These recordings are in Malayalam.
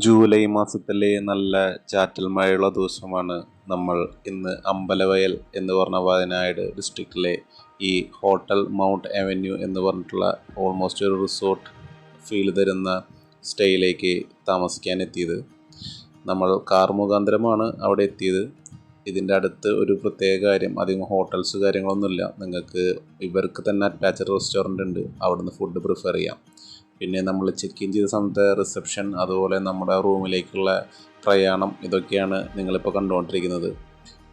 ജൂലൈ മാസത്തിലെ നല്ല ചാറ്റൽ മഴയുള്ള ദിവസമാണ് നമ്മൾ ഇന്ന് അമ്പലവയൽ എന്ന് പറഞ്ഞ വയനാട് ഡിസ്ട്രിക്റ്റിലെ ഈ ഹോട്ടൽ മൗണ്ട് അവന്യൂ എന്ന് പറഞ്ഞിട്ടുള്ള ഓൾമോസ്റ്റ് ഒരു റിസോർട്ട് ഫീൽ തരുന്ന സ്റ്റേയിലേക്ക് താമസിക്കാൻ എത്തിയത്. നമ്മൾ കാർ മുഖാന്തരമാണ് അവിടെ എത്തിയത്. ഇതിൻ്റെ അടുത്ത് ഒരു പ്രത്യേക കാര്യം, അധികം ഹോട്ടൽസ് കാര്യങ്ങളൊന്നുമില്ല. നിങ്ങൾക്ക് ഇവർക്ക് തന്നെ അറ്റാച്ച്ഡ് റെസ്റ്റോറൻ്റ് ഉണ്ട്, അവിടുന്ന് ഫുഡ് പ്രിഫർ ചെയ്യാം. പിന്നെ നമ്മൾ ചെക്ക് ഇൻ ചെയ്ത സമയത്ത് റിസപ്ഷൻ, അതുപോലെ നമ്മുടെ റൂമിലേക്കുള്ള പ്രയാണം, ഇതൊക്കെയാണ് നിങ്ങളിപ്പോൾ കണ്ടുകൊണ്ടിരിക്കുന്നത്.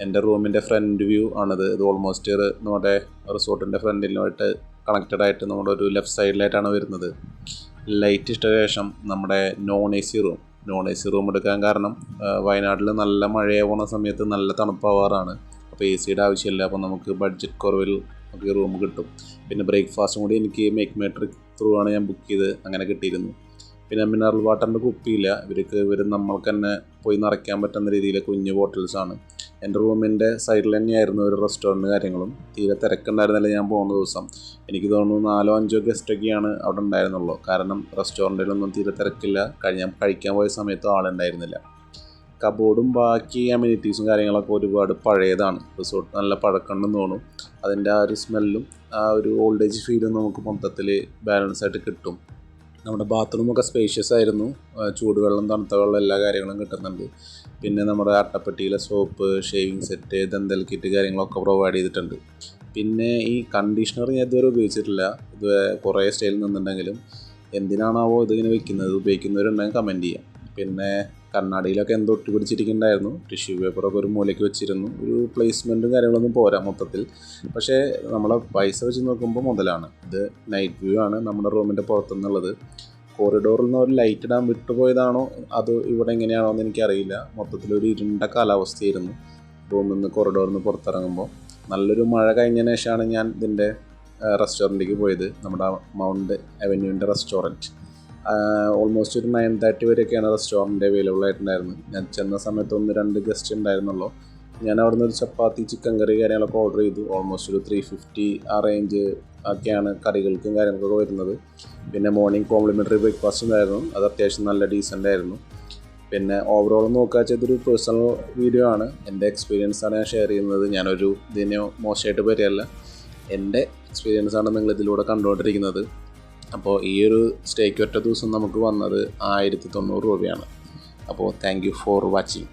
എൻ്റെ റൂമിൻ്റെ ഫ്രണ്ട് വ്യൂ ആണിത്. ഇത് ഓൾമോസ്റ്റ് നമ്മുടെ റിസോർട്ടിൻ്റെ ഫ്രണ്ടിലുമായിട്ട് കണക്റ്റഡ് ആയിട്ട് നമ്മുടെ ഒരു ലെഫ്റ്റ് സൈഡിലായിട്ടാണ് വരുന്നത്. ലൈറ്റ് ഇട്ട ശേഷം നമ്മുടെ നോൺ എ സി റൂം എടുക്കാൻ കാരണം വയനാട്ടിൽ നല്ല മഴയാവുന്ന സമയത്ത് നല്ല തണുപ്പാവാറാണ്. അപ്പോൾ എ സിയുടെ ആവശ്യമില്ല. അപ്പോൾ നമുക്ക് ബഡ്ജറ്റ് കുറവിൽ നമുക്ക് റൂം കിട്ടും. പിന്നെ ബ്രേക്ക്ഫാസ്റ്റും കൂടി എനിക്ക് മേക്ക് മൈ ട്രിപ്പ് ത്രൂ ആണ് ഞാൻ ബുക്ക് ചെയ്ത് അങ്ങനെ കിട്ടിയിരുന്നു. പിന്നെ മിനറൽ വാട്ടറിൻ്റെ കുപ്പിയില്ല. ഇവർ നമ്മൾക്ക് തന്നെ പോയി നിറയ്ക്കാൻ പറ്റുന്ന രീതിയിൽ കുഞ്ഞു ബോട്ടിൽസാണ്. എൻ്റെ റൂമിൻ്റെ സൈഡിൽ തന്നെയായിരുന്നു ഒരു റെസ്റ്റോറൻറ്റ് കാര്യങ്ങളും. തീരെ തിരക്കുണ്ടായിരുന്നില്ല ഞാൻ പോകുന്ന ദിവസം. എനിക്ക് തോന്നുന്നു 4-5 ഗസ്റ്റൊക്കെയാണ് അവിടെ ഉണ്ടായിരുന്നുള്ളൂ. കാരണം റെസ്റ്റോറൻറ്റിലൊന്നും തീരെ തിരക്കില്ല. ഞാൻ കഴിക്കാൻ പോയ സമയത്ത് ആളുണ്ടായിരുന്നില്ല. കബോർഡും ബാക്കി അമ്യൂണിറ്റീസും കാര്യങ്ങളൊക്കെ ഒരുപാട് പഴയതാണ്. റിസോർട്ട് നല്ല പഴക്കമുണ്ടെന്ന് തോന്നും. അതിൻ്റെ ആ ഒരു സ്മെല്ലും ആ ഒരു ഓൾഡ് ഏജ് ഫീലും നമുക്ക് മൊത്തത്തിൽ ബാലൻസ് ആയിട്ട് കിട്ടും. നമ്മുടെ ബാത്റൂമൊക്കെ സ്പേഷ്യസ് ആയിരുന്നു. ചൂടുവെള്ളം, തണുത്ത വെള്ളം, എല്ലാ കാര്യങ്ങളും കിട്ടുന്നുണ്ട്. പിന്നെ നമ്മുടെ അട്ടപ്പെട്ടിയിലെ soap, shaving set, dental kit കാര്യങ്ങളൊക്കെ പ്രൊവൈഡ് ചെയ്തിട്ടുണ്ട്. പിന്നെ ഈ കണ്ടീഷണർ ഞാൻ ഇതുവരെ ഉപയോഗിച്ചിട്ടില്ല. ഇത് കുറേ സ്റ്റൈലിൽ നിന്നുണ്ടെങ്കിലും എന്തിനാണാവോ ഇതിങ്ങനെ വെക്കുന്നത്, ഉപയോഗിക്കുന്നവരുണ്ടെങ്കിൽ കമൻറ്റ് ചെയ്യാം. പിന്നെ കണ്ണാടിയിലൊക്കെ എന്തോ ഒട്ടി പിടിച്ചിരിക്കുന്നുണ്ടായിരുന്നു. ടിഷ്യൂ പേപ്പറൊക്കെ ഒരു മൂലയ്ക്ക് വെച്ചിരുന്നു. ഒരു പ്ലേസ്മെൻറ്റും കാര്യങ്ങളൊന്നും പോരാ മൊത്തത്തിൽ. പക്ഷേ നമ്മളെ പൈസ വെച്ച് നോക്കുമ്പോൾ മുതലാണ്. ഇത് നൈറ്റ് വ്യൂ ആണ് നമ്മുടെ റൂമിൻ്റെ പുറത്തുനിന്നുള്ളത്. കോറിഡോറിൽ നിന്ന് ഒരു ലൈറ്റ് ഇടാൻ വിട്ടുപോയതാണോ അതോ ഇവിടെ എങ്ങനെയാണോ എന്ന് എനിക്കറിയില്ല. മൊത്തത്തിലൊരു ഇരുണ്ട കാലാവസ്ഥയായിരുന്നു റൂമിൽ നിന്ന് കോറിഡോറിൽ നിന്ന് പുറത്തിറങ്ങുമ്പോൾ. നല്ലൊരു മഴ കഴിഞ്ഞതിന് ശേഷമാണ് ഞാൻ ഇതിൻ്റെ റെസ്റ്റോറൻറ്റിലേക്ക് പോയത്. നമ്മുടെ മൗണ്ട് അവന്യൂവിൻ്റെ റെസ്റ്റോറൻറ്റ്. ഓൾമോസ്റ്റ് ഒരു 9:30 വരെയൊക്കെയാണ് റെസ്റ്റോറൻറ്റ് അവൈലബിൾ ആയിട്ടുണ്ടായിരുന്നത്. ഞാൻ ചെന്ന സമയത്ത് 1-2 ഗസ്റ്റ് ഉണ്ടായിരുന്നുള്ളൂ. ഞാൻ അവിടെ നിന്ന് ഒരു ചപ്പാത്തി, ചിക്കൻ കറി കാര്യങ്ങളൊക്കെ ഓർഡർ ചെയ്തു. ഓൾമോസ്റ്റ് ഒരു 350 ആ റേഞ്ച് ഒക്കെയാണ് കറികൾക്കും കാര്യങ്ങളൊക്കെ വരുന്നത്. പിന്നെ മോർണിംഗ് കോംപ്ലിമെൻ്ററി ബ്രേക്ക്ഫാസ്റ്റ് ഉണ്ടായിരുന്നു. അത് അത്യാവശ്യം നല്ല ഡീസൻ്റ് ആയിരുന്നു. പിന്നെ ഓവറോൾ നോക്കുക ചെയ്തൊരു പേഴ്സണൽ വീഡിയോ ആണ്. എൻ്റെ എക്സ്പീരിയൻസാണ് ഞാൻ ഷെയർ ചെയ്യുന്നത്. ഞാനൊരു ഇതിനെ മോശമായിട്ട് പറ്റിയല്ല, എൻ്റെ എക്സ്പീരിയൻസാണ് നിങ്ങൾ ഇതിലൂടെ കണ്ടുകൊണ്ടിരിക്കുന്നത്. അപ്പോൾ ഈ ഒരു സ്റ്റേക്ക് ഒറ്റ ദിവസം നമുക്ക് വന്നത് 1090 രൂപയാണ്. അപ്പോൾ താങ്ക് യു ഫോർ വാച്ചിങ്.